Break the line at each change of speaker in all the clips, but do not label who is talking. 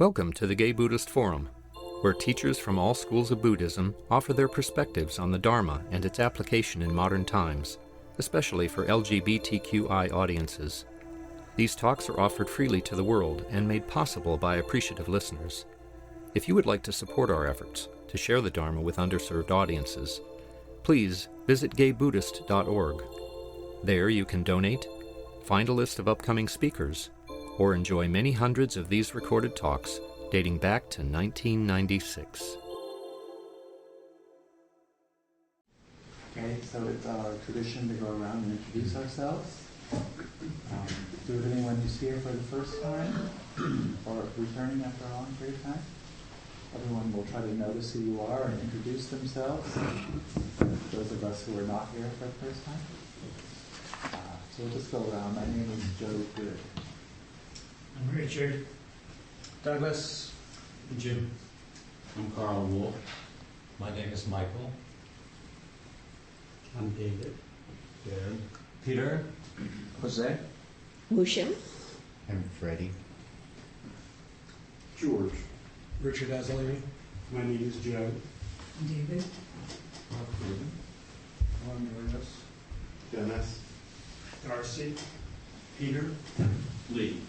Welcome to the Gay Buddhist Forum, where teachers from all schools of Buddhism offer their perspectives on the Dharma and its application in modern times, especially for LGBTQI audiences. These talks are offered freely to the world and made possible by appreciative listeners. If you would like to support our efforts to share the Dharma with underserved audiences, please visit gaybuddhist.org. There you can donate, find a list of upcoming speakers, or enjoy many hundreds of these recorded talks dating back to 1996.
Okay, so it's our tradition to go around and introduce ourselves. Do it anyone who's here for the first time or returning after a long period of time. Everyone will try to notice who you are and introduce themselves. Those of us who are not here for the first time. So we'll just go around. My name is Joe Good.
I'm Richard.
Douglas.
Jim.
I'm Carl Wolf.
My name is Michael.
I'm David.
Dan. Peter.
Jose.
Mushim.
I'm Freddie.
George.
Richard Azzolini.
My name is Joe.
David.
Andreas. Dennis.
Darcy. Peter.
Lee.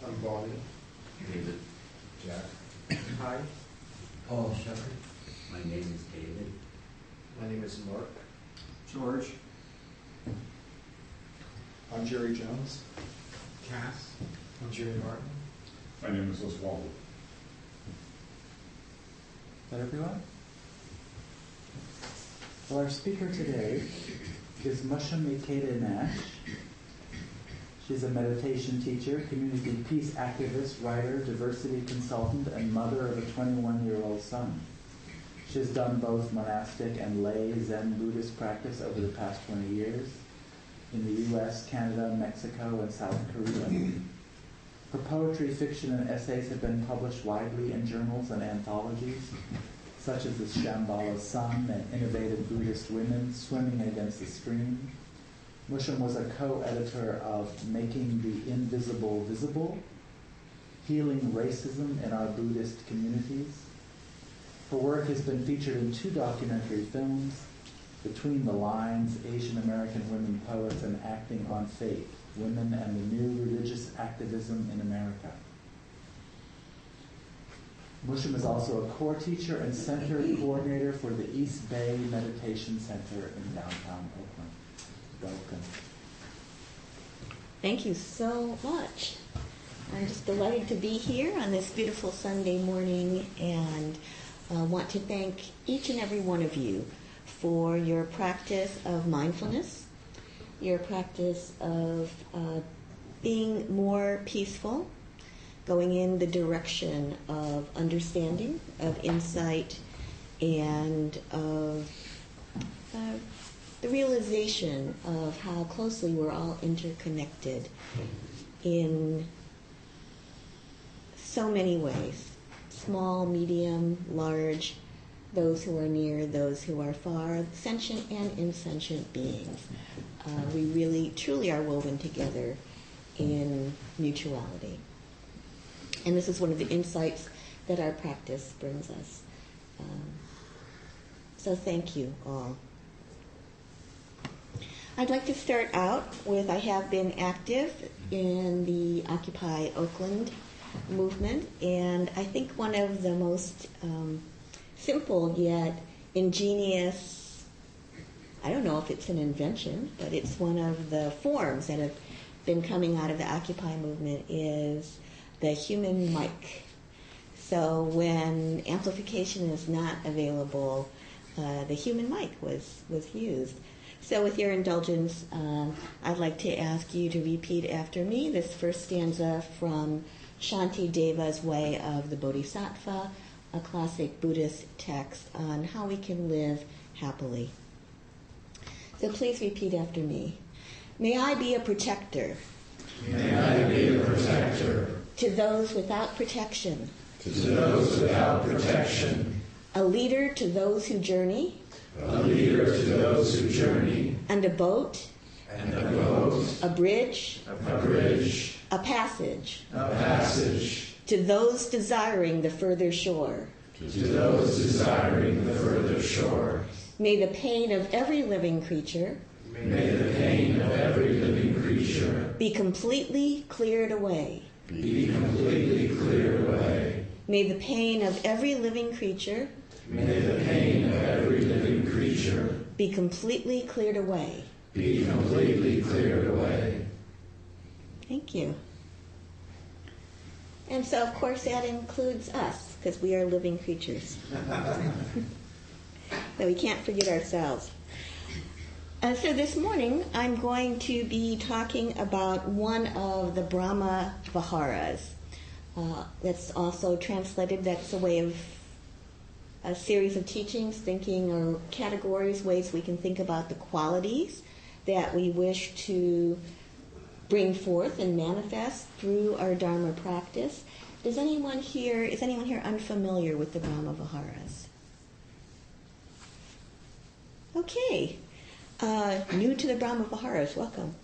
I'm Bonnie.
David. Jack.
Hi.
Paul Shepherd.
My name is David.
My name is Mark.
George.
I'm Jerry Jones.
Cass. I'm Jerry Martin.
My name is Oswaldo.
Is that everyone? Well, our speaker today is Mushim Ikeda-Nash. She's a meditation teacher, community peace activist, writer, diversity consultant, and mother of a 21-year-old son. She has done both monastic and lay Zen Buddhist practice over the past 20 years in the U.S., Canada, Mexico, and South Korea. Her poetry, fiction, and essays have been published widely in journals and anthologies, such as The Shambhala Sun and Innovative Buddhist Women, Swimming Against the Stream. Mushim was a co-editor of Making the Invisible Visible, Healing Racism in Our Buddhist Communities. Her work has been featured in 2 documentary films, Between the Lines, Asian American Women Poets and Acting on Faith, Women and the New Religious Activism in America. Mushim is also a core teacher and center coordinator for the East Bay Meditation Center in downtown Oakland. Welcome.
Thank you so much. I'm just delighted to be here on this beautiful Sunday morning and want to thank each and every one of you for your practice of mindfulness, your practice of being more peaceful, going in the direction of understanding, of insight, and of the realization of how closely we're all interconnected in so many ways. Small, medium, large, those who are near, those who are far, sentient and insentient beings. We really, truly are woven together in mutuality. And this is one of the insights that our practice brings us. So thank you all. I'd like to start out with, I have been active in the Occupy Oakland movement, and I think one of the most simple yet ingenious, I don't know if it's an invention, but it's one of the forms that have been coming out of the Occupy movement is the human mic. So when amplification is not available, the human mic was used. So with your indulgence, I'd like to ask you to repeat after me this first stanza from Shanti Deva's Way of the Bodhisattva, a classic Buddhist text on how we can live happily. So please repeat after me. May I be a protector.
May I be a protector.
To those without protection.
To those without protection.
A leader to those who journey.
A leader to those who journey.
And a boat.
And a boat.
A bridge.
A bridge.
A passage.
A passage.
to those desiring the further shore.
To those desiring the further shore.
May the pain of every living creature
May the pain of every living creature
be completely cleared away.
be completely cleared away.
May the pain of every living creature
May the pain of every living creature
be completely cleared away.
be completely cleared away.
Thank you. And so, of course, that includes us, because we are living creatures. So we can't forget ourselves. So this morning, I'm going to be talking about one of the Brahma Viharas. That's also translated, that's a way of a series of teachings, thinking, or categories, ways we can think about the qualities that we wish to bring forth and manifest through our Dharma practice. Is anyone here unfamiliar with the Brahma Viharas? Okay. New to the Brahma Viharas, welcome.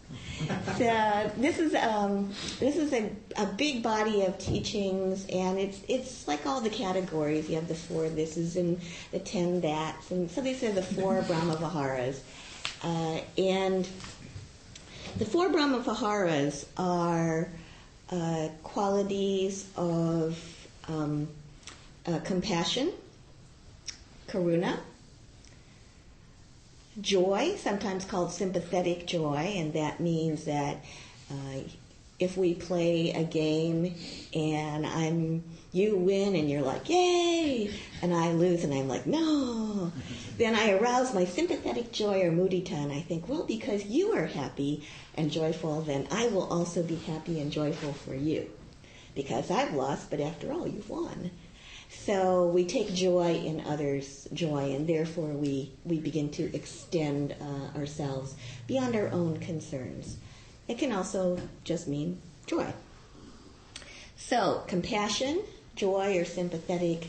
This is a big body of teachings, and it's like all the categories. You have the 4 thises and the 10 thats, and so these are the 4 Brahma Viharas. And the 4 Brahma Viharas are qualities of compassion, karuna, joy, sometimes called sympathetic joy, and that means that if we play a game and you win and you're like, yay, and I lose and I'm like, no, then I arouse my sympathetic joy or mudita, and I think, well, because you are happy and joyful, then I will also be happy and joyful for you. Because I've lost, but after all, you've won. So we take joy in others' joy, and therefore we begin to extend ourselves beyond our own concerns. It can also just mean joy. So compassion, joy, or sympathetic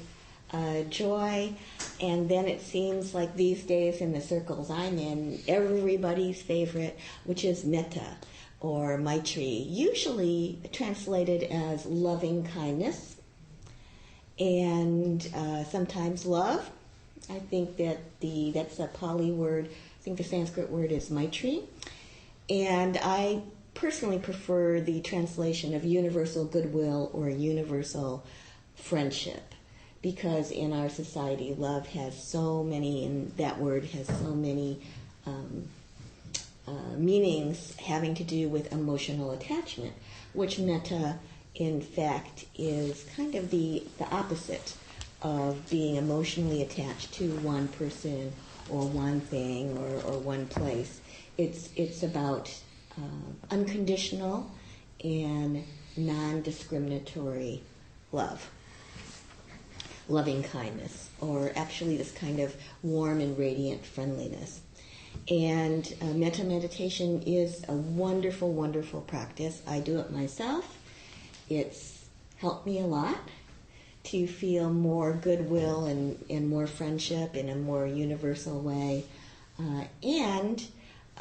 joy, and then it seems like these days in the circles I'm in, everybody's favorite, which is metta or maitri, usually translated as loving kindness. And sometimes love. I think that's a Pali word. I think the Sanskrit word is maitri. And I personally prefer the translation of universal goodwill or universal friendship, because in our society, love has so many, and that word has so many meanings having to do with emotional attachment, which metta in fact is kind of the opposite of being emotionally attached to one person or one thing or one place. It's about unconditional and non-discriminatory love, loving kindness, or actually this kind of warm and radiant friendliness. And metta meditation is a wonderful, wonderful practice. I do it myself. It's helped me a lot to feel more goodwill and more friendship in a more universal way. And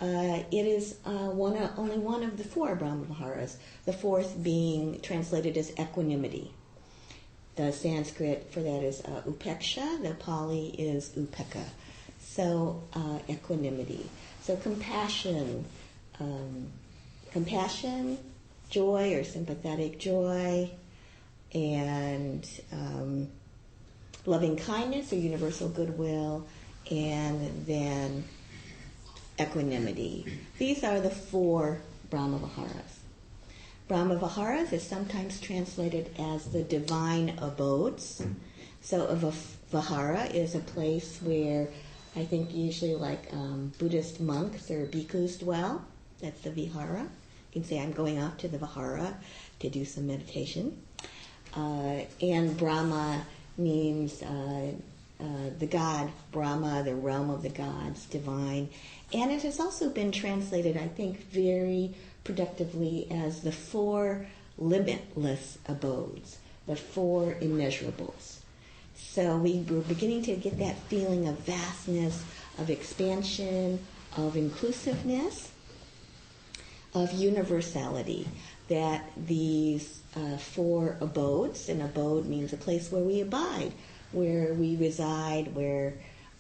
it is only one of the 4 Brahma Viharas, the 4th being translated as equanimity. The Sanskrit for that is upeksha, the Pali is upeka. So equanimity. So compassion, joy or sympathetic joy, and loving kindness or universal goodwill, and then equanimity. These are the 4 Brahma Viharas. Brahma Viharas is sometimes translated as the divine abodes. So a vihara is a place where I think usually like Buddhist monks or bhikkhus dwell. That's the vihara. You can say, I'm going off to the vihara to do some meditation. And Brahma means the god, Brahma, the realm of the gods, divine. And it has also been translated, I think, very productively as the 4 limitless abodes, the 4 immeasurables. So we're beginning to get that feeling of vastness, of expansion, of inclusiveness, of universality, that these 4 abodes, and abode means a place where we abide, where we reside, where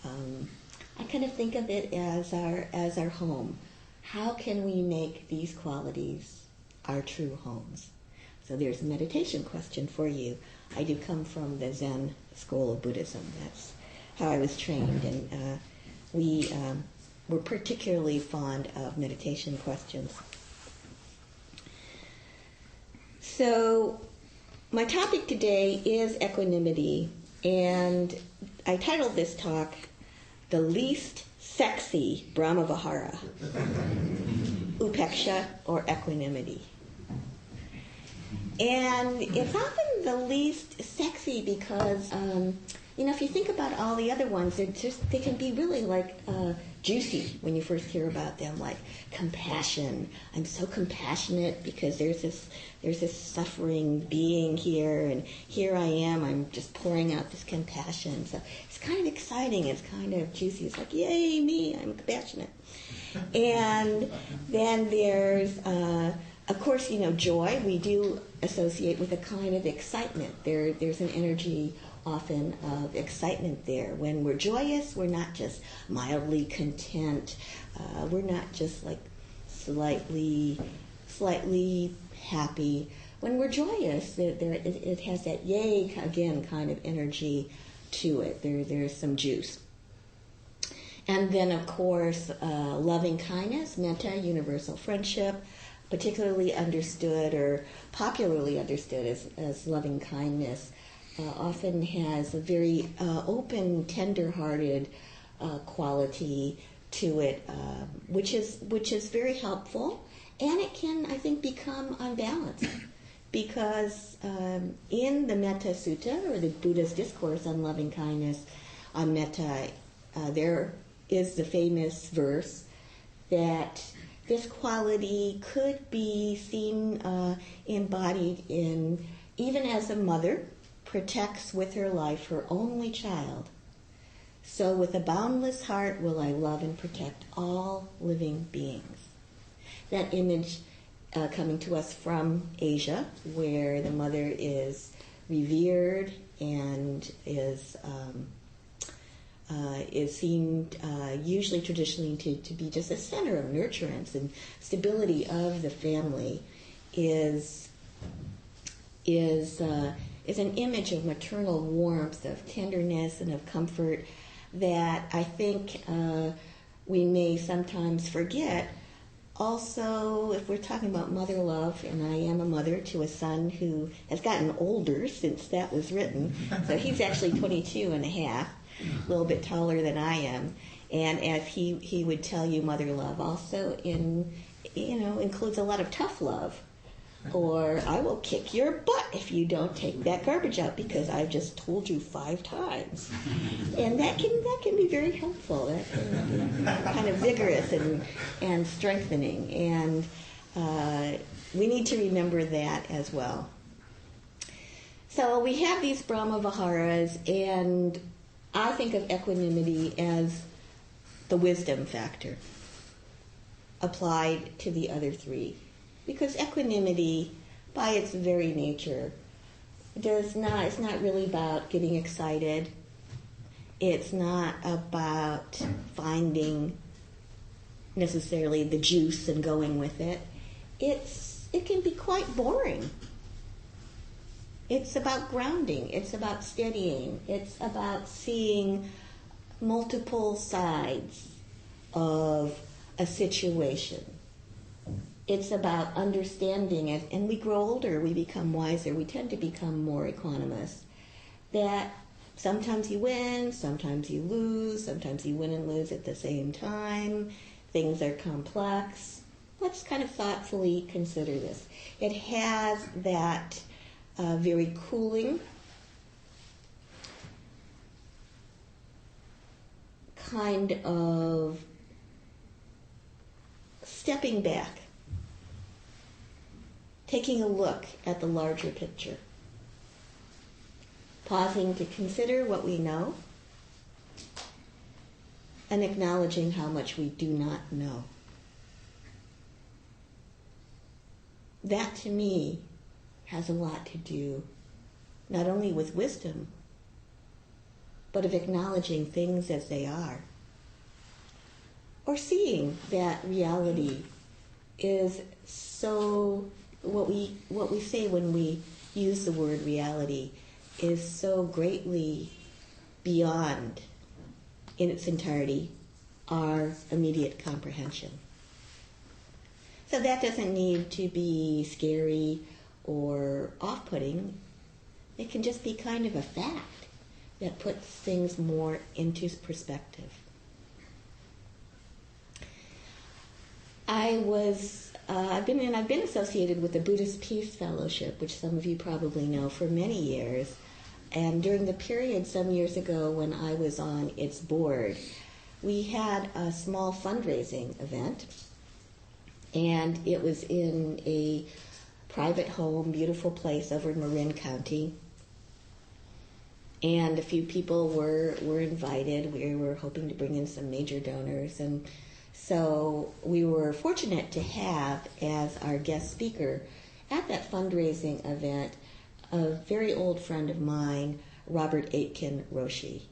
I kind of think of it as our home. How can we make these qualities our true homes? So there's a meditation question for you. I do come from the Zen school of Buddhism. That's how I was trained, and we're particularly fond of meditation questions. So my topic today is equanimity, and I titled this talk, The Least Sexy Brahmavihara, Upeksha or Equanimity. And it's often the least sexy because, if you think about all the other ones, they can be really like juicy when you first hear about them, like compassion. I'm so compassionate because there's this suffering being here, and here I am. I'm just pouring out this compassion. So it's kind of exciting. It's kind of juicy. It's like, yay, me! I'm compassionate. And then there's, of course, joy. We do associate with a kind of excitement. There's an energy often of excitement there. When we're joyous, we're not just mildly content. We're not just like slightly happy. When we're joyous, it has that yay again kind of energy to it. There's some juice. And then, of course, loving kindness, metta, universal friendship, particularly understood or popularly understood as loving kindness, often has a very open, tender-hearted quality to it, which is very helpful, and it can, I think, become unbalanced because in the Metta Sutta, or the Buddha's discourse on loving kindness, on metta, there is the famous verse that this quality could be seen embodied in, even as a mother protects with her life her only child, so with a boundless heart will I love and protect all living beings. That image coming to us from Asia, where the mother is revered and is seen usually traditionally to be just a center of nurturance and stability of the family, is an image of maternal warmth, of tenderness, and of comfort that I think we may sometimes forget. Also, if we're talking about mother love, and I am a mother to a son who has gotten older since that was written, so he's actually 22 and a half, a little bit taller than I am, and as he would tell you, mother love also includes a lot of tough love. Or I will kick your butt if you don't take that garbage out because I've just told you 5 times. And that can be very helpful. That can be kind of vigorous and strengthening. And we need to remember that as well. So we have these Brahmaviharas, and I think of equanimity as the wisdom factor applied to the other 3. Because equanimity, by its very nature, it's not really about getting excited. It's not about finding necessarily the juice and going with it. It can be quite boring. It's about grounding. It's about steadying. It's about seeing multiple sides of a situation. It's about understanding it, and we grow older, we become wiser, we tend to become more equanimous. That sometimes you win, sometimes you lose, sometimes you win and lose at the same time. Things are complex. Let's kind of thoughtfully consider this. It has that very cooling kind of stepping back, taking a look at the larger picture, pausing to consider what we know, and acknowledging how much we do not know. that to me has a lot to do not only with wisdom, but of acknowledging things as they are, or seeing that reality is so, what we say when we use the word reality is so greatly beyond, in its entirety, our immediate comprehension. So that doesn't need to be scary or off-putting. It can just be kind of a fact that puts things more into perspective. I've been associated with the Buddhist Peace Fellowship, which some of you probably know, for many years. And during the period some years ago when I was on its board, we had a small fundraising event, and it was in a private home, beautiful place over in Marin County. And a few people were invited. We were hoping to bring in some major donors, and so we were fortunate to have as our guest speaker at that fundraising event a very old friend of mine, Robert Aitken Roshi.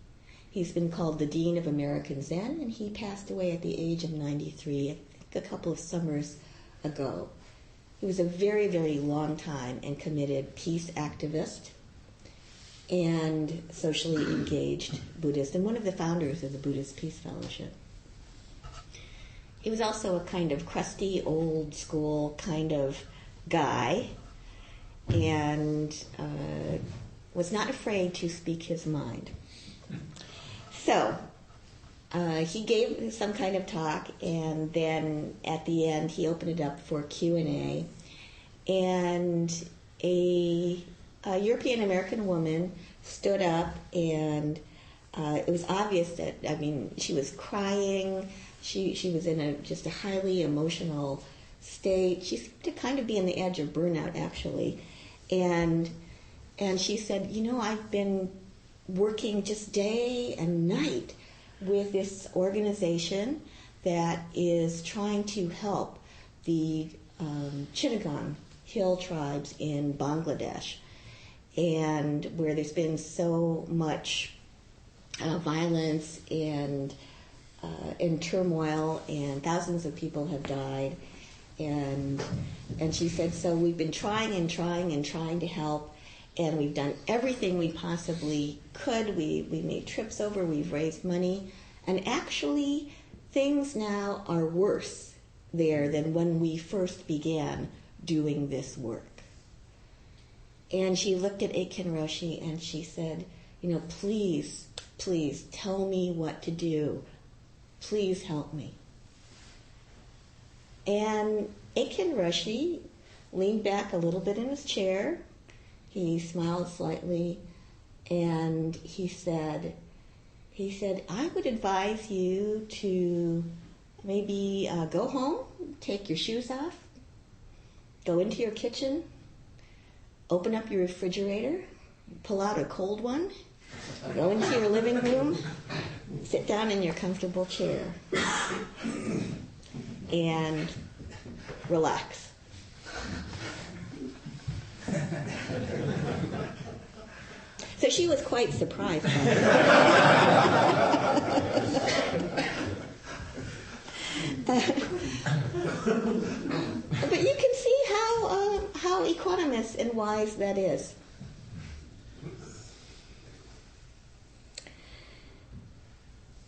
He's been called the Dean of American Zen, and he passed away at the age of 93, I think a couple of summers ago. He was a very, very long time and committed peace activist and socially engaged Buddhist, and one of the founders of the Buddhist Peace Fellowship. He was also a kind of crusty, old school kind of guy, and was not afraid to speak his mind. So he gave some kind of talk, and then at the end he opened it up for Q&A, and a European American woman stood up, and it was obvious that, she was crying. She was in just a highly emotional state. She seemed to kind of be on the edge of burnout, actually. And she said, I've been working just day and night with this organization that is trying to help the Chittagong hill tribes in Bangladesh, and where there's been so much violence and turmoil, and thousands of people have died. And she said, so we've been trying to help, and we've done everything we possibly could. We made trips over, we've raised money, and actually things now are worse there than when we first began doing this work. And she looked at Aitken Roshi and she said, please tell me what to do. Please help me. And Aitken Roshi leaned back a little bit in his chair. He smiled slightly, and he said, I would advise you to maybe go home, take your shoes off, go into your kitchen, open up your refrigerator, pull out a cold one, go into your living room, sit down in your comfortable chair, and relax. So she was quite surprised by that. But you can see how equanimous and wise that is.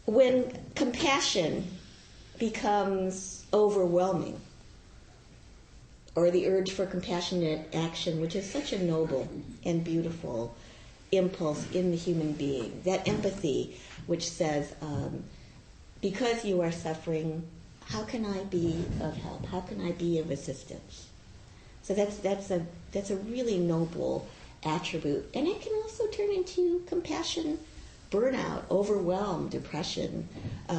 When compassion becomes overwhelming, or the urge for compassionate action, which is such a noble and beautiful impulse in the human being, that empathy which says, because you are suffering, how can I be of help? How can I be of assistance? So that's a really noble attribute, and it can also turn into compassion, burnout, overwhelm, depression,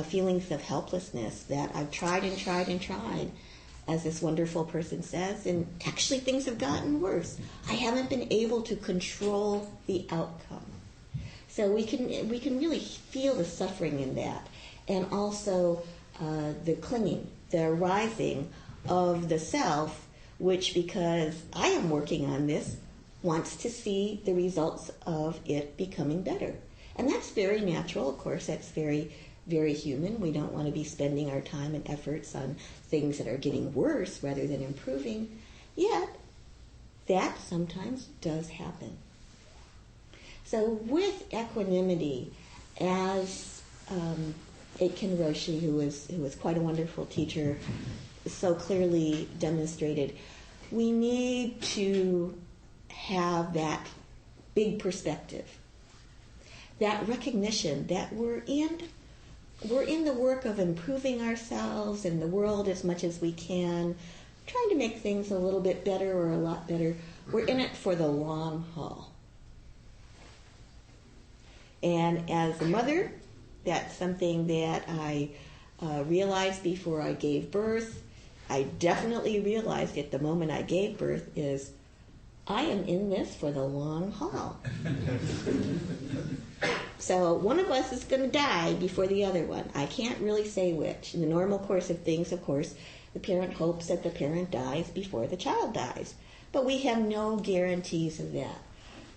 feelings of helplessness that I've tried and tried and tried, as this wonderful person says, and actually things have gotten worse. I haven't been able to control the outcome. So we can really feel the suffering in that, and also the clinging, the rising of the self, which, because I am working on this, wants to see the results of it becoming better. And that's very natural, of course. That's very, very human. We don't want to be spending our time and efforts on things that are getting worse rather than improving. Yet, that sometimes does happen. So with equanimity, as Aitken Roshi, who was quite a wonderful teacher, so clearly demonstrated, we need to have that big perspective, that recognition that we're in the work of improving ourselves and the world as much as we can, trying to make things a little bit better or a lot better. We're in it for the long haul. And as a mother, that's something that I realized before I gave birth. I definitely realized at the moment I gave birth is, I am in this for the long haul. So one of us is going to die before the other one. I can't really say which. In the normal course of things, of course, the parent hopes that the parent dies before the child dies. But we have no guarantees of that.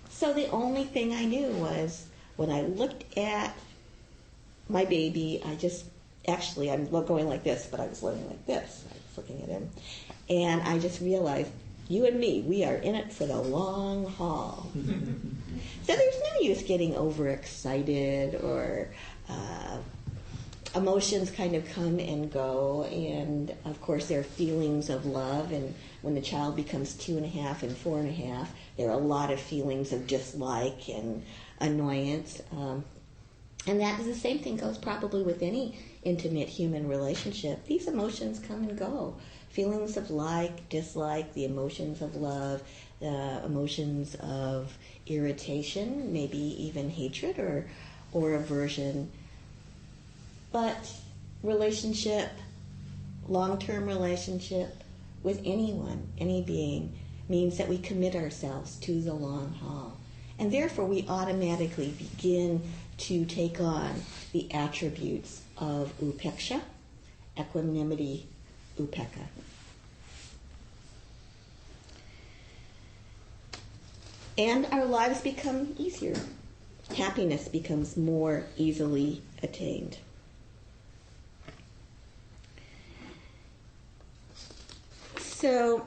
So the only thing I knew was, when I looked at my baby, I'm going like this, but I was looking like this. I was looking at him. And I just realized, you and me, we are in it for the long haul. So there's no use getting overexcited, or emotions kind of come and go. And of course, there are feelings of love. And when the child becomes 2.5 and 4.5, there are a lot of feelings of dislike and annoyance. And that is the same thing goes probably with any intimate human relationship. These emotions come and go. Feelings of like, dislike, the emotions of love, emotions of irritation, maybe even hatred or aversion. But relationship, long-term relationship with anyone, any being, means that we commit ourselves to the long haul. And therefore we automatically begin to take on the attributes of upeksha, equanimity, upekkha. And our lives become easier. Happiness becomes more easily attained. So,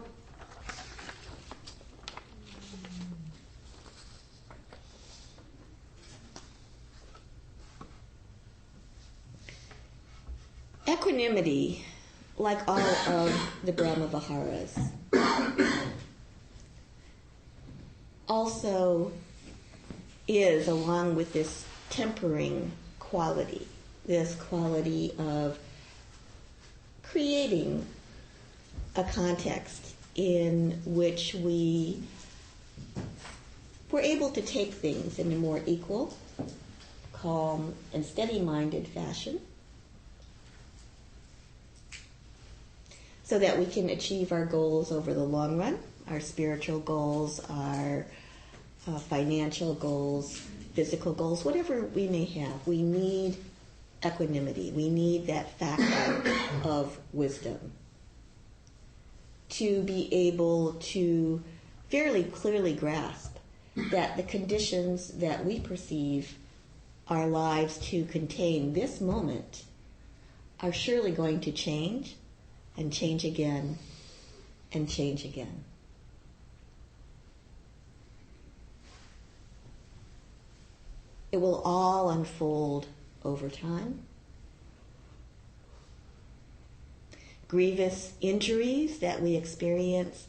equanimity, like all of the Brahma Viharas, also is, along with this tempering quality, this quality of creating a context in which we're able to take things in a more equal, calm, and steady-minded fashion, so that we can achieve our goals over the long run, our spiritual goals, our financial goals, physical goals, whatever we may have. We need equanimity. We need that factor of wisdom to be able to fairly clearly grasp that the conditions that we perceive our lives to contain this moment are surely going to change and change again and change again. It will all unfold over time. Grievous injuries that we experience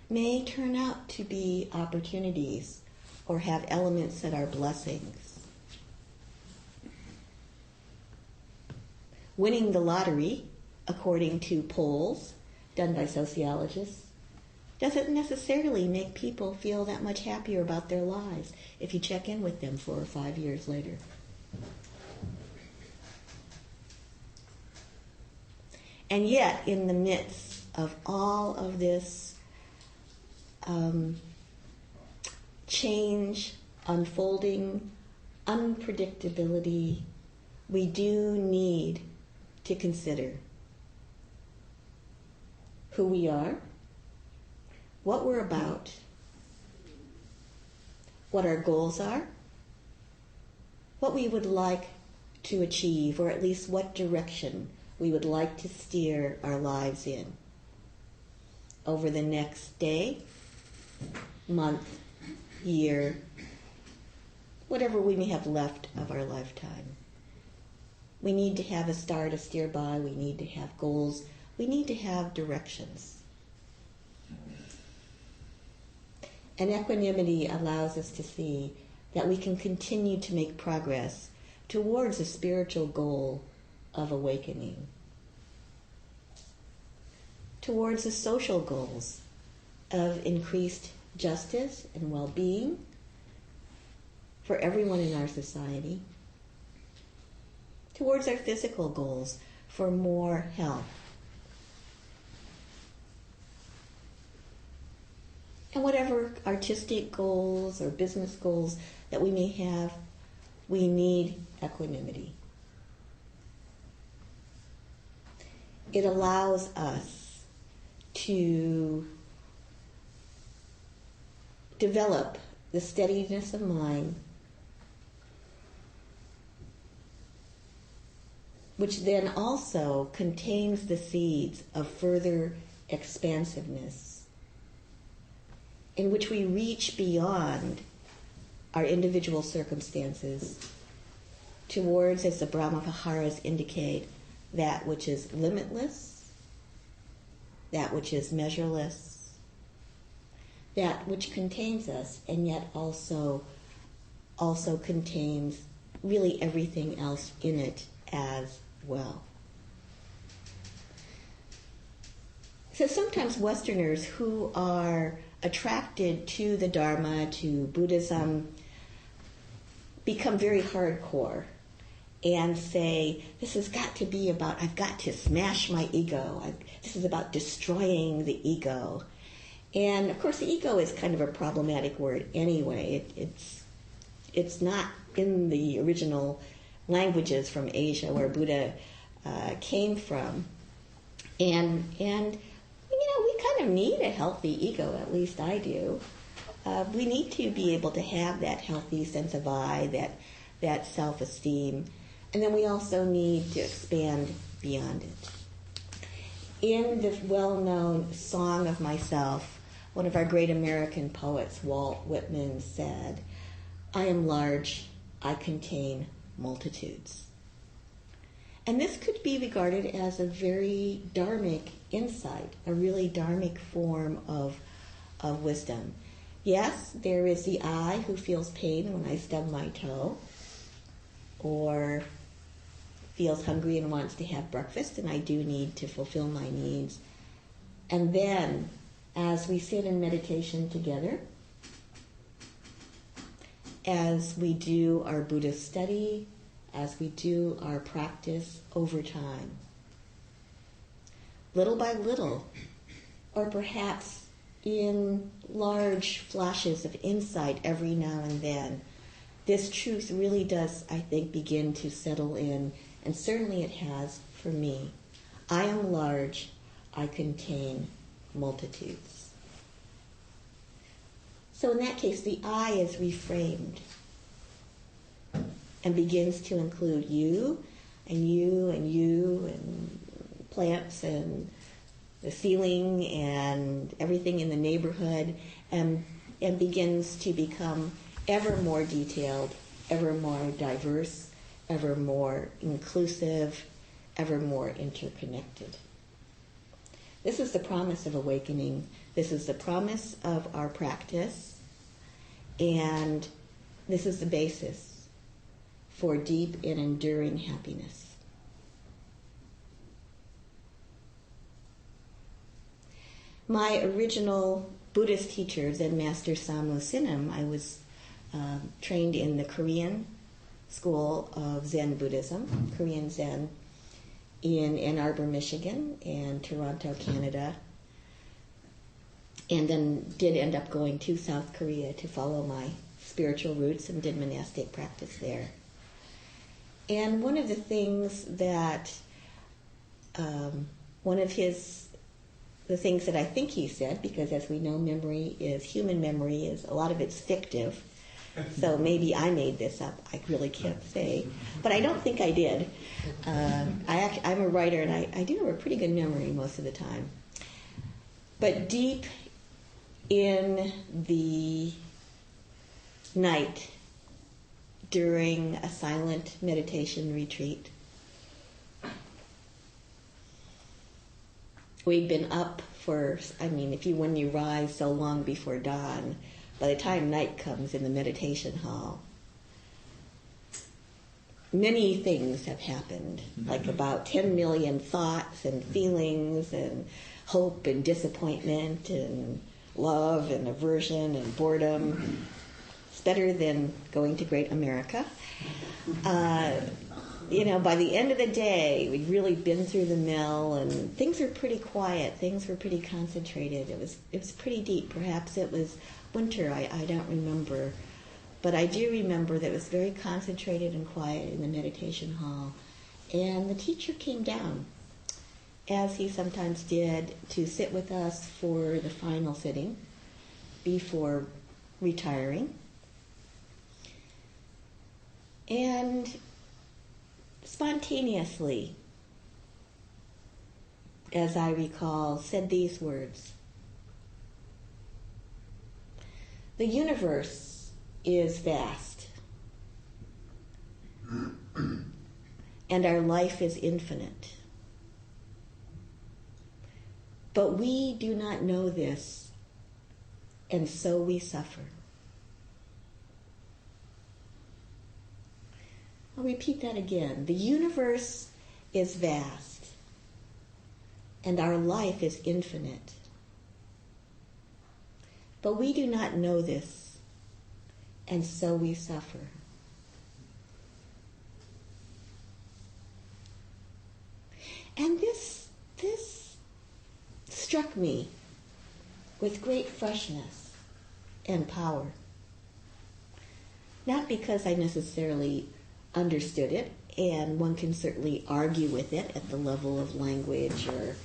may turn out to be opportunities or have elements that are blessings. Winning the lottery, according to polls done by sociologists, doesn't necessarily make people feel that much happier about their lives if you check in with them 4 or 5 years later. And yet, in the midst of all of this change, unfolding, unpredictability, we do need to consider who we are, what we're about, what our goals are, what we would like to achieve, or at least what direction we would like to steer our lives in over the next day, month, year, whatever we may have left of our lifetime. We need to have a star to steer by. We need to have goals. We need to have directions. And equanimity allows us to see that we can continue to make progress towards a spiritual goal of awakening, towards the social goals of increased justice and well-being for everyone in our society, towards our physical goals for more health. And whatever artistic goals or business goals that we may have, we need equanimity. It allows us to develop the steadiness of mind, which then also contains the seeds of further expansiveness, in which we reach beyond our individual circumstances towards, as the Brahma-Viharas indicate, that which is limitless, that which is measureless, that which contains us and yet also contains really everything else in it as well. So sometimes Westerners who are attracted to the Dharma, to Buddhism, become very hardcore and say, this has got to be about, I've got to smash my ego. This is about destroying the ego. And of course the ego is kind of a problematic word anyway. It's not in the original languages from Asia where Buddha came from. And we kind of need a healthy ego, at least I do. We need to be able to have that healthy sense of I, that self-esteem. And then we also need to expand beyond it. In the well-known Song of Myself, one of our great American poets, Walt Whitman, said, I am large, I contain multitudes. And this could be regarded as a very dharmic insight, a really dharmic form of wisdom. Yes, there is the I who feels pain when I stub my toe, or feels hungry and wants to have breakfast, and I do need to fulfill my needs. And then, as we sit in meditation together, as we do our Buddhist study, as we do our practice over time, little by little, or perhaps in large flashes of insight every now and then, this truth really does, I think, begin to settle in, and certainly it has for me. I am large, I contain multitudes. So in that case, the I is reframed and begins to include you and you and you and plants and the ceiling and everything in the neighborhood, and begins to become ever more detailed, ever more diverse, ever more inclusive, ever more interconnected. This is the promise of awakening. This is the promise of our practice, and this is the basis for deep and enduring happiness. My original Buddhist teacher, Zen Master Samu Sinam, I was trained in the Korean school of Zen Buddhism, Korean Zen, in Ann Arbor, Michigan, and Toronto, Canada, and then did end up going to South Korea to follow my spiritual roots and did monastic practice there. And one of the things that one of his the things that I think he said, because as we know, human memory is, a lot of it's fictive. So maybe I made this up. I really can't say. But I don't think I did. I'm a writer, and I do have a pretty good memory most of the time. But deep in the night, during a silent meditation retreat, we'd been up for, when you rise so long before dawn, by the time night comes in the meditation hall, many things have happened, like about 10 million thoughts and feelings and hope and disappointment and love and aversion and boredom. It's better than going to Great America. By the end of the day, we'd really been through the mill, and things were pretty quiet. Things were pretty concentrated. It was pretty deep. Perhaps it was winter. I don't remember. But I do remember that it was very concentrated and quiet in the meditation hall. And the teacher came down, as he sometimes did, to sit with us for the final sitting before retiring. And spontaneously, as I recall, said these words: "The universe is vast, and our life is infinite. But we do not know this, and so we suffer." I'll repeat that again. The universe is vast, and our life is infinite. But we do not know this, and so we suffer. And this struck me with great freshness and power. Not because I necessarily understood it, and one can certainly argue with it at the level of language or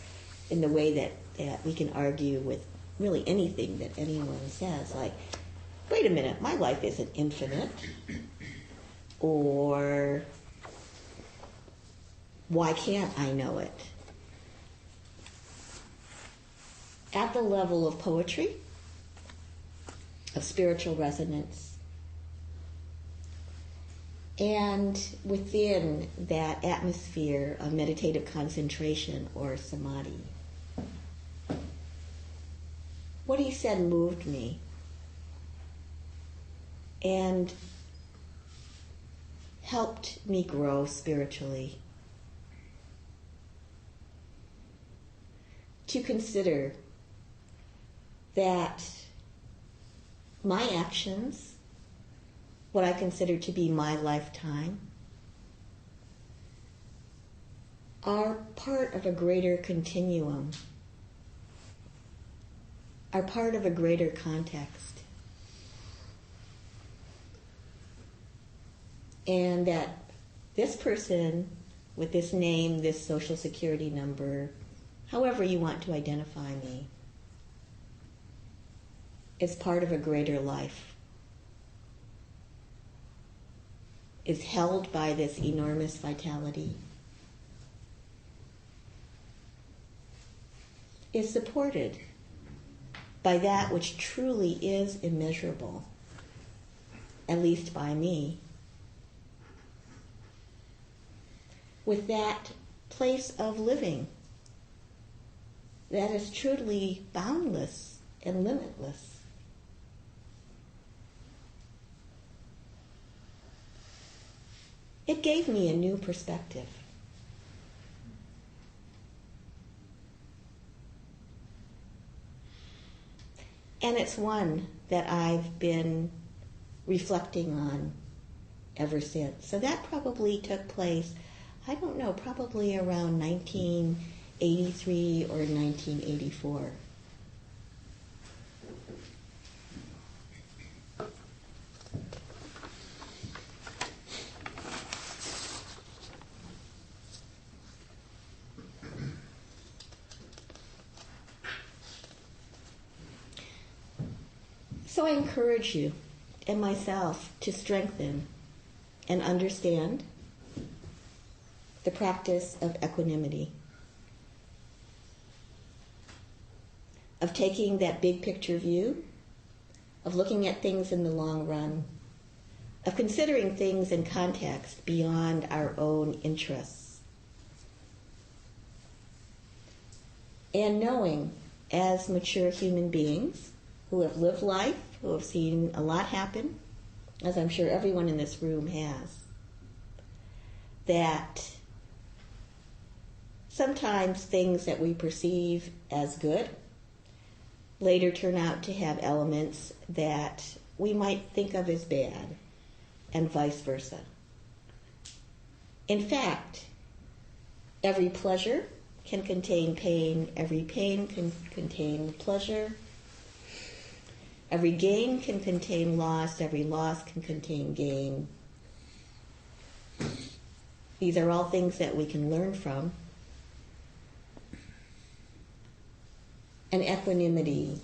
in the way that we can argue with really anything that anyone says, like, wait a minute, my life isn't infinite, or why can't I know it? At the level of poetry, of spiritual resonance, and within that atmosphere of meditative concentration or samadhi. What he said moved me and helped me grow spiritually. To consider that my actions, what I consider to be my lifetime, are part of a greater continuum, are part of a greater context. And that this person with this name, this social security number, however you want to identify me, is part of a greater life, is held by this enormous vitality, is supported by that which truly is immeasurable, at least by me, with that place of living that is truly boundless and limitless. It gave me a new perspective. And it's one that I've been reflecting on ever since. So that probably took place, I don't know, probably around 1983 or 1984. So I encourage you and myself to strengthen and understand the practice of equanimity, of taking that big picture view, of looking at things in the long run, of considering things in context beyond our own interests, and knowing as mature human beings who have lived life, who have seen a lot happen, as I'm sure everyone in this room has, that sometimes things that we perceive as good later turn out to have elements that we might think of as bad, and vice versa. In fact, every pleasure can contain pain, every pain can contain pleasure, every gain can contain loss, every loss can contain gain. These are all things that we can learn from. And equanimity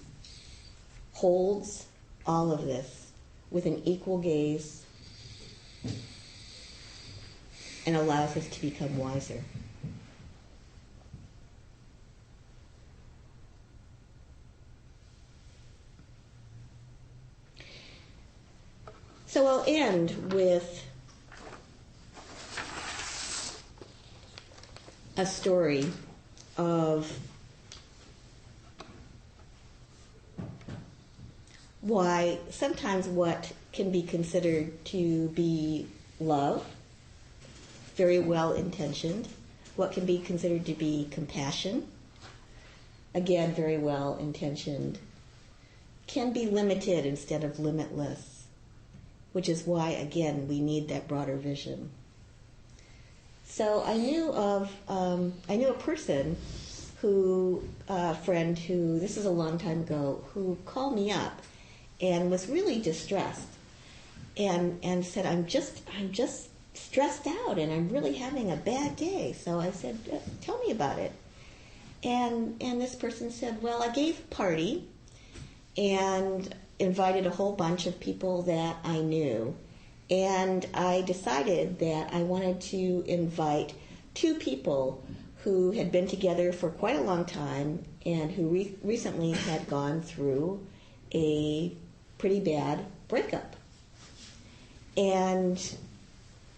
holds all of this with an equal gaze and allows us to become wiser. So I'll end with a story of why sometimes what can be considered to be love, very well intentioned, what can be considered to be compassion, again very well intentioned, can be limited instead of limitless, which is why again we need that broader vision. So I knew a person who, a friend who, this is a long time ago, who called me up and was really distressed and said, I'm just stressed out and I'm really having a bad day. So I said, tell me about it. And this person said, well, I gave a party and invited a whole bunch of people that I knew. And I decided that I wanted to invite two people who had been together for quite a long time and who recently had gone through a pretty bad breakup. And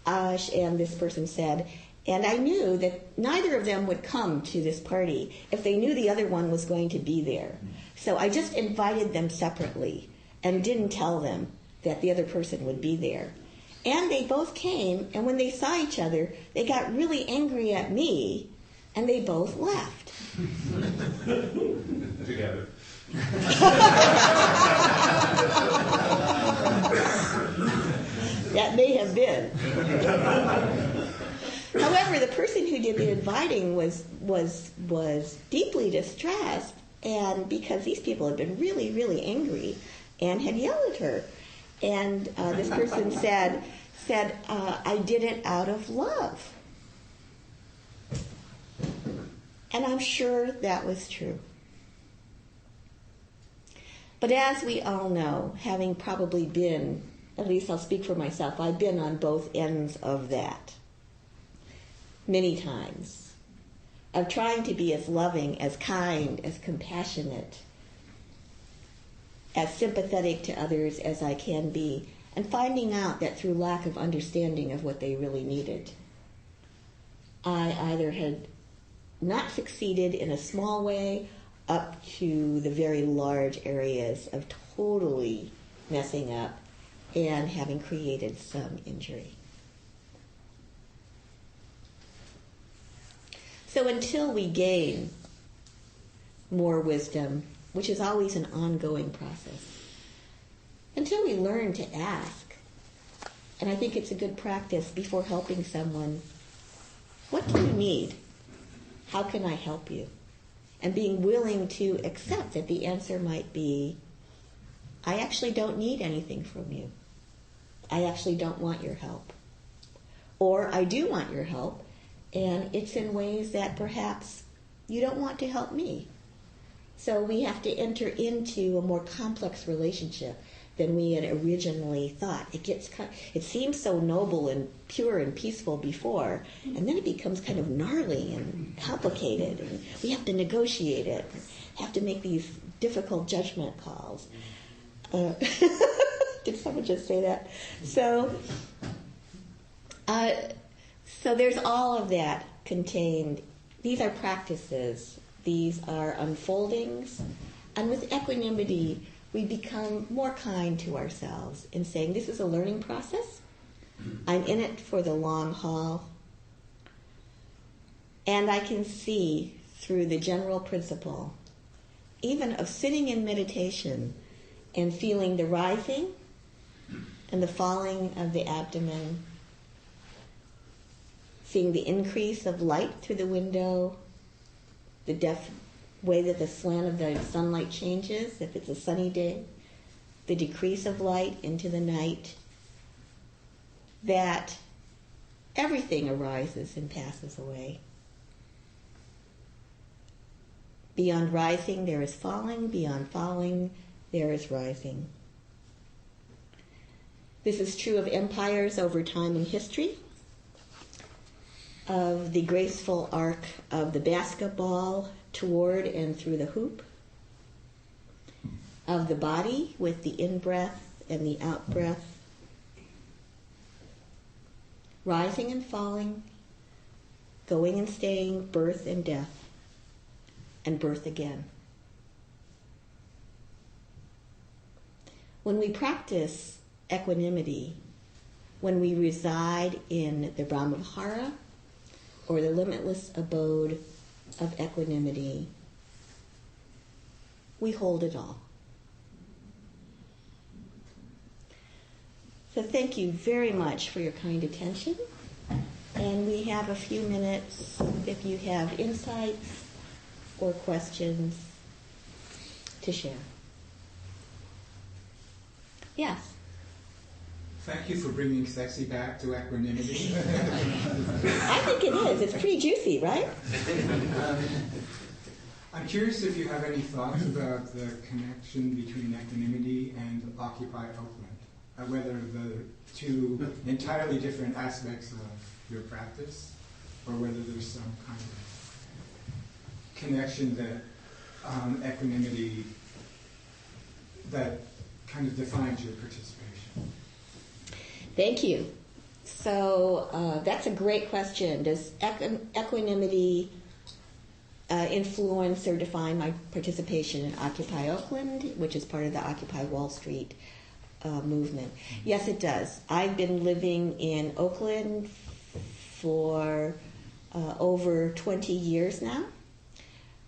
this person said, and I knew that neither of them would come to this party if they knew the other one was going to be there. So I just invited them separately and didn't tell them that the other person would be there. And they both came, and when they saw each other, they got really angry at me, and they both left.
Together.
That may have been. However, the person who did the inviting was deeply distressed, and because these people had been really, really angry and had yelled at her. And this person said, I did it out of love. And I'm sure that was true. But as we all know, having probably been, at least I'll speak for myself, I've been on both ends of that many times, of trying to be as loving, as kind, as compassionate, as sympathetic to others as I can be, and finding out that through lack of understanding of what they really needed, I either had not succeeded in a small way up to the very large areas of totally messing up and having created some injury. So until we gain more wisdom, which is always an ongoing process, until we learn to ask, and I think it's a good practice before helping someone, what do you need? How can I help you? And being willing to accept that the answer might be, I actually don't need anything from you. I actually don't want your help. Or I do want your help, and it's in ways that perhaps you don't want to help me. So we have to enter into a more complex relationship than we had originally thought. It seems so noble and pure and peaceful before, and then it becomes kind of gnarly and complicated, and we have to negotiate it, and have to make these difficult judgment calls. Did someone just say that? So there's all of that contained. These are practices. These are unfoldings. And with equanimity, we become more kind to ourselves in saying, this is a learning process. I'm in it for the long haul. And I can see through the general principle, even of sitting in meditation and feeling the rising and the falling of the abdomen, seeing the increase of light through the window, the way that the slant of the sunlight changes, if it's a sunny day, the decrease of light into the night, that everything arises and passes away. Beyond rising, there is falling. Beyond falling, there is rising. This is true of empires over time and history, of the graceful arc of the basketball toward and through the hoop, of the body with the in-breath and the out-breath, rising and falling, going and staying, birth and death, and birth again. When we practice equanimity, when we reside in the Brahmavihara, or the limitless abode of equanimity, we hold it all. So thank you very much for your kind attention. And we have a few minutes if you have insights or questions to share. Yes?
Thank you for bringing sexy back to equanimity.
I think it is. It's pretty juicy, right?
I'm curious if you have any thoughts about the connection between equanimity and Occupy Oakland, whether the two entirely different aspects of your practice, or whether there's some kind of connection that equanimity that kind of defines your participation.
Thank you. So that's a great question. Does equanimity influence or define my participation in Occupy Oakland, which is part of the Occupy Wall Street movement? Yes, it does. I've been living in Oakland for over 20 years now.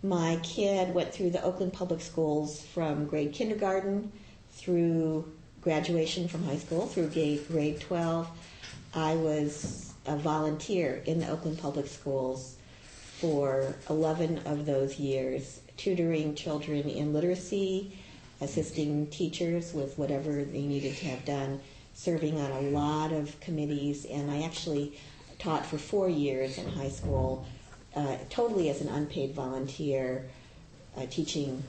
My kid went through the Oakland Public Schools from grade kindergarten through graduation from high school through grade 12. I was a volunteer in the Oakland Public Schools for 11 of those years, tutoring children in literacy, assisting teachers with whatever they needed to have done, serving on a lot of committees, and I actually taught for 4 years in high school, totally as an unpaid volunteer, teaching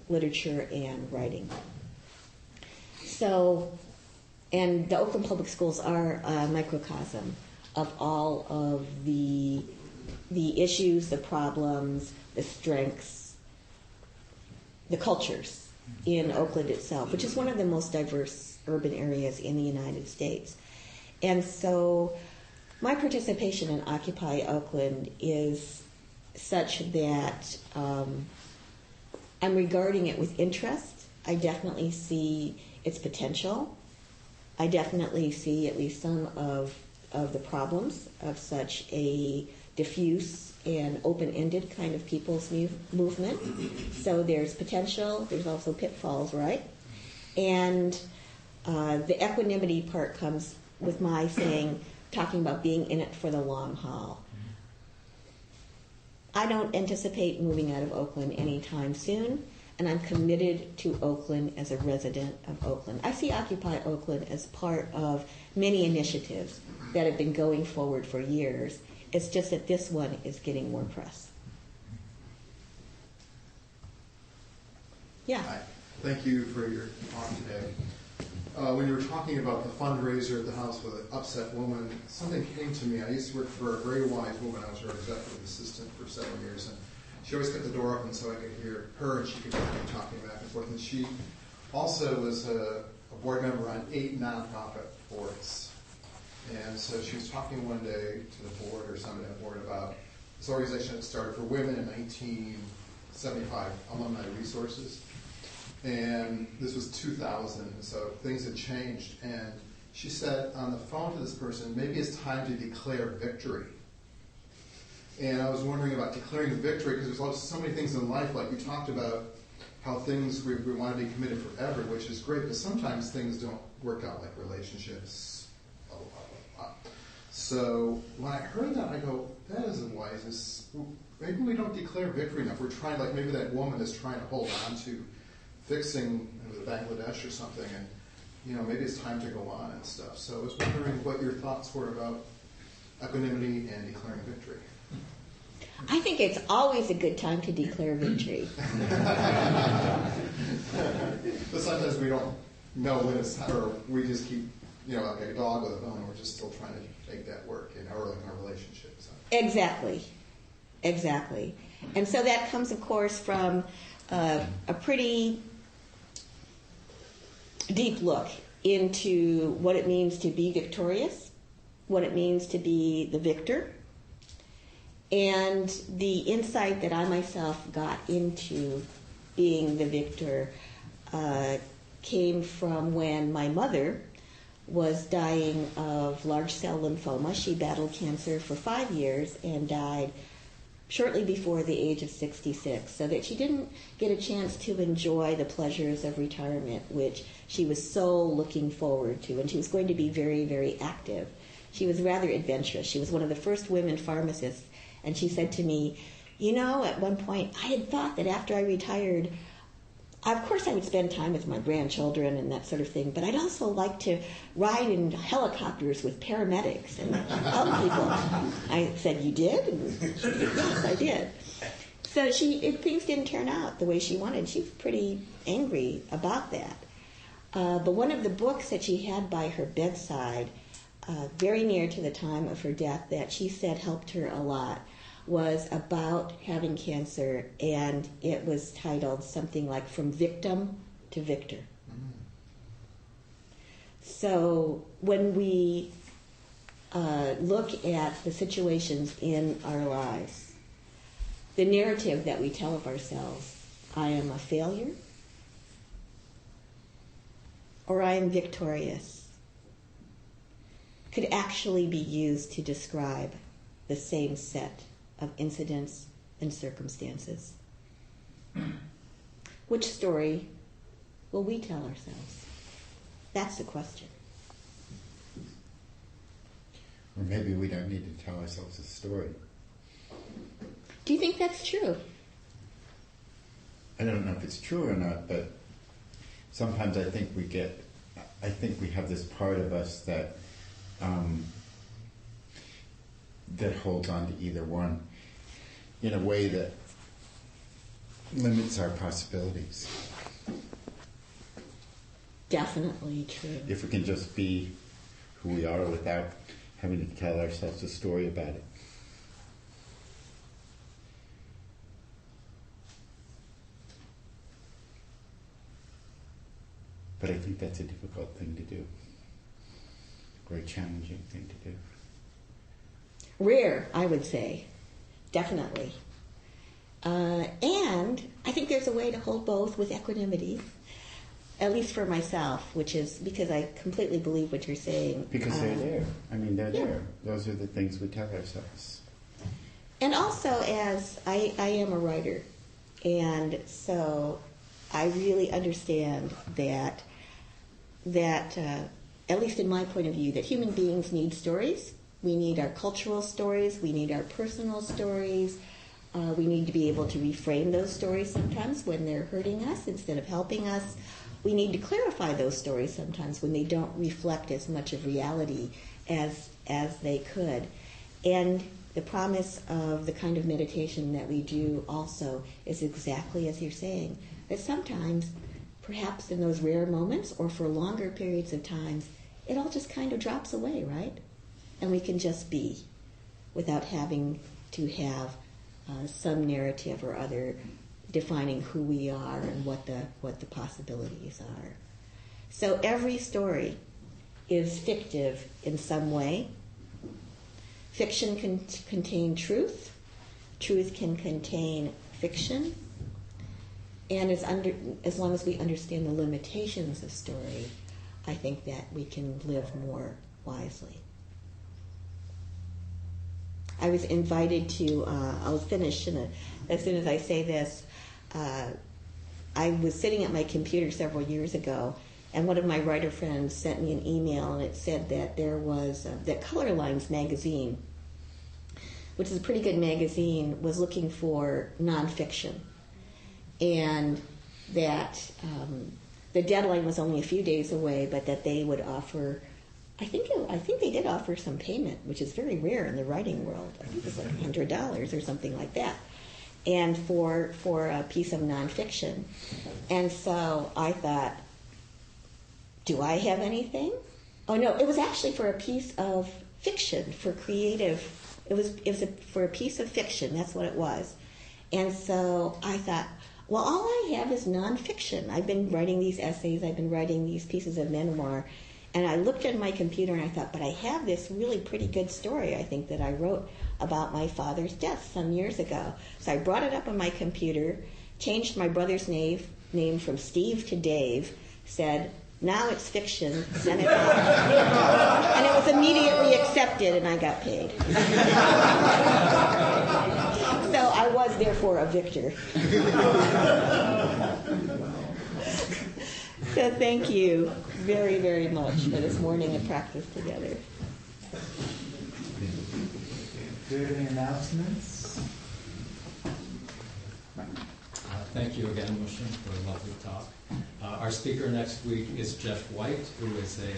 literature and writing. So, and the Oakland Public Schools are a microcosm of all of the issues, the problems, the strengths, the cultures in Oakland itself, which is one of the most diverse urban areas in the United States. And so my participation in Occupy Oakland is such that I'm regarding it with interest. I definitely see its potential. I definitely see at least some of the problems of such a diffuse and open-ended kind of people's movement. So there's potential, there's also pitfalls, right? And the equanimity part comes with my talking about being in it for the long haul. I don't anticipate moving out of Oakland anytime soon, and I'm committed to Oakland as a resident of Oakland. I see Occupy Oakland as part of many initiatives that have been going forward for years. It's just that this one is getting more press. Yeah.
Hi. Thank you for your talk today. When you were talking about the fundraiser at the house with an upset woman, something came to me. I used to work for a very wise woman. I was her executive assistant for 7 years, and she always kept the door open so I could hear her, and she could hear me talking back and forth. And she also was a board member on 8 nonprofit boards. And so she was talking one day to the board or somebody on the board about this organization that started for women in 1975, Alumni Resources. And this was 2000, and so things had changed. And she said on the phone to this person, maybe it's time to declare victory. And I was wondering about declaring victory, because there's so many things in life, like you talked about how things we want to be committed forever, which is great, but sometimes things don't work out, like relationships, blah, blah, blah, blah. So when I heard that, I go, that isn't wise. Maybe we don't declare victory enough. We're trying, like maybe that woman is trying to hold on to fixing Bangladesh or something, and maybe it's time to go on and stuff. So I was wondering what your thoughts were about equanimity and declaring victory.
I think it's always a good time to declare victory.
But sometimes we don't know when it's time, or we just keep, like a dog with a bone, we're just still trying to make that work, or like in our relationships.
Exactly. And so that comes, of course, from a pretty deep look into what it means to be victorious, what it means to be the victor, and the insight that I myself got into being the victor came from when my mother was dying of large cell lymphoma. She battled cancer for 5 years and died shortly before the age of 66, so that she didn't get a chance to enjoy the pleasures of retirement, which she was so looking forward to, and she was going to be very, very active. She was rather adventurous. She was one of the first women pharmacists, and she said to me, at one point, I had thought that after I retired, of course I would spend time with my grandchildren and that sort of thing, but I'd also like to ride in helicopters with paramedics and help people. I said, you did? And she said, yes, I did. So things didn't turn out the way she wanted. She was pretty angry about that. But one of the books that she had by her bedside, very near to the time of her death, that she said helped her a lot, was about having cancer, and it was titled something like From Victim to Victor. So when we look at the situations in our lives, the narrative that we tell of ourselves, I am a failure, or I am victorious, could actually be used to describe the same set of incidents and circumstances. Which story will we tell ourselves? That's the question.
Or maybe we don't need to tell ourselves a story.
Do you think that's true?
I don't know if it's true or not, but sometimes I think we have this part of us that that holds on to either one in a way that limits our possibilities.
Definitely true.
If we can just be who we are without having to tell ourselves a story about it. But I think that's a difficult thing to do. A very challenging thing to do.
Rare, I would say. Definitely. And I think there's a way to hold both with equanimity, at least for myself, which is because I completely believe what you're saying.
Because they're there. They're there. Those are the things we tell ourselves.
And also, as I am a writer, and so I really understand that at least in my point of view, that human beings need stories. We need our cultural stories. We need our personal stories. We need to be able to reframe those stories sometimes when they're hurting us instead of helping us. We need to clarify those stories sometimes when they don't reflect as much of reality as they could. And the promise of the kind of meditation that we do also is exactly as you're saying, that sometimes, perhaps in those rare moments or for longer periods of times, it all just kind of drops away, right? And we can just be without having to have some narrative or other defining who we are and what the possibilities are. So every story is fictive in some way. Fiction can contain truth. Truth can contain fiction. And as long as we understand the limitations of story, I think that we can live more wisely. I was invited to, I'll finish as soon as I say this. I was sitting at my computer several years ago, and one of my writer friends sent me an email, and it said that there was, that Color Lines magazine, which is a pretty good magazine, was looking for nonfiction. And that the deadline was only a few days away, but that they would offer, I think they did offer some payment, which is very rare in the writing world. I think it was like $100 or something like that, and for a piece of nonfiction. And so I thought, do I have anything? Oh no, it was actually for a piece of fiction, for creative. It was for a piece of fiction. That's what it was. And so I thought, well, all I have is nonfiction. I've been writing these essays. I've been writing these pieces of memoir. And I looked at my computer and I thought, but I have this really pretty good story, I think, that I wrote about my father's death some years ago. So I brought it up on my computer, changed my brother's name from Steve to Dave, said, now it's fiction, sent it out. And it was immediately accepted and I got paid. So I was therefore a victor. So thank you very, very much for this morning of practice together.
Do you have any announcements?
Thank you again, Mushim, for a lovely talk. Our speaker next week is Jeff White, who is a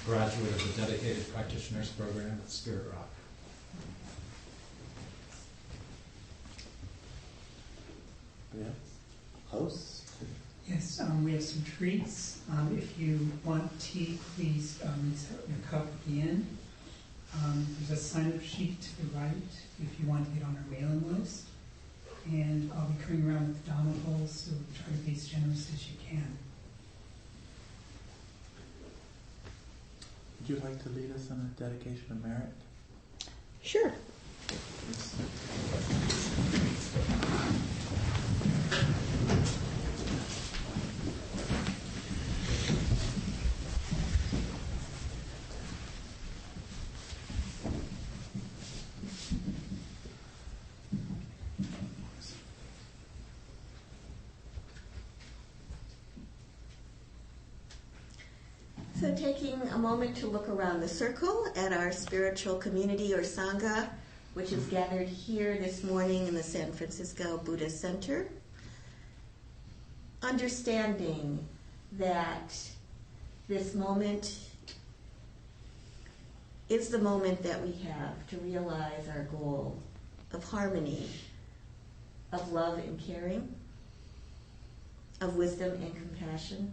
graduate of the Dedicated Practitioners Program at Spirit Rock.
Yeah. Hosts?
Yes, we have some treats. If you want tea, please set your cup at the end. There's a sign-up sheet to the right if you want to get on our mailing list. And I'll be coming around with the Dhamma bowls, so try to be as generous as you can.
Would you like to lead us on a dedication of merit?
Sure. So taking a moment to look around the circle at our spiritual community or Sangha, which is gathered here this morning in the San Francisco Buddhist Center. Understanding that this moment is the moment that we have to realize our goal of harmony, of love and caring, of wisdom and compassion.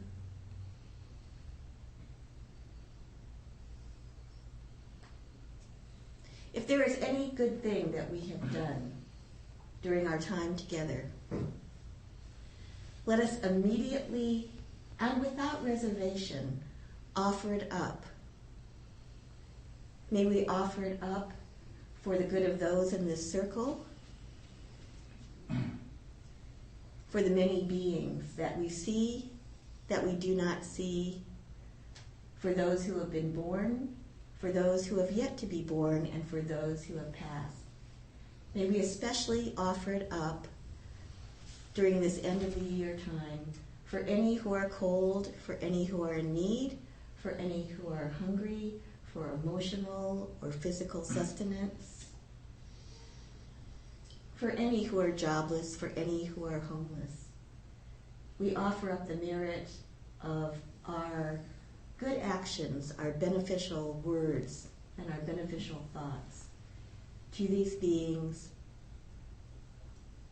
If there is any good thing that we have done during our time together, let us immediately and without reservation offer it up. May we offer it up for the good of those in this circle, for the many beings that we see, that we do not see, for those who have been born, for those who have yet to be born, and for those who have passed. May we especially offer it up during this end of the year time for any who are cold, for any who are in need, for any who are hungry, for emotional or physical sustenance, for any who are jobless, for any who are homeless. We offer up the merit of our good actions, our beneficial words, and our beneficial thoughts to these beings.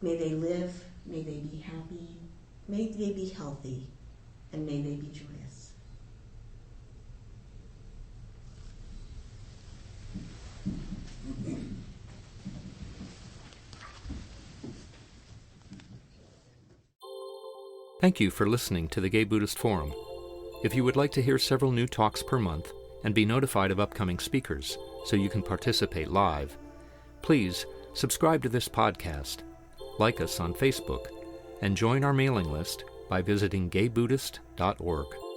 May they live, may they be happy, May they be healthy, and may they be joyous.
Thank you for listening to the Gay Buddhist Forum. If you would like to hear several new talks per month and be notified of upcoming speakers so you can participate live, please subscribe to this podcast, like us on Facebook, and join our mailing list by visiting gaybuddhist.org.